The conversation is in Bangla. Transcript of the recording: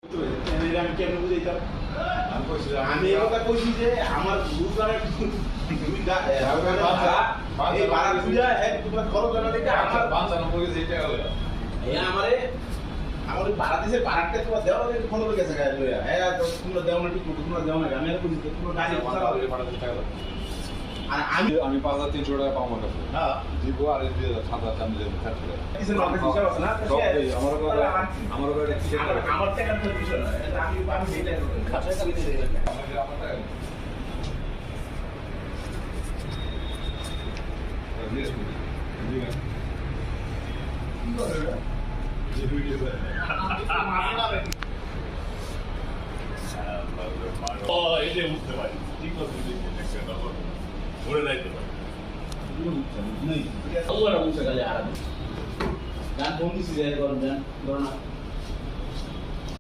আমি কেন বুঝাইতাম আমি এই কথা কইছি যে আমার রোজগার এই বাড়া পূজা এক তোমরা খরচ জানা দেখে আমার বাঁচানো পড়ে যেটা হলো এই আমারে আমার ভাড়া দিছে ভাড়াটা তোমার দেওয়া লাগে ফোন করে গেছে গায়ে লইয়া হ্যাঁ তো তোমরা দেও না ঠিক তোমরা দেও না আমি আর কইছি তোমরা গাড়ি ভাড়া দিতে টাকা আর আমি আমি 5300 টাকা পাবো না হ্যাঁ দিব আর 2700 আমি দেব খাচ্ছি কিছু না হিসাব আছে না আমার আমার টাকা তো কিছু না আমি যেটা খাতা কালি দিয়ে দিলাম গান ফোন দিছি যাই করেন গান ধরো না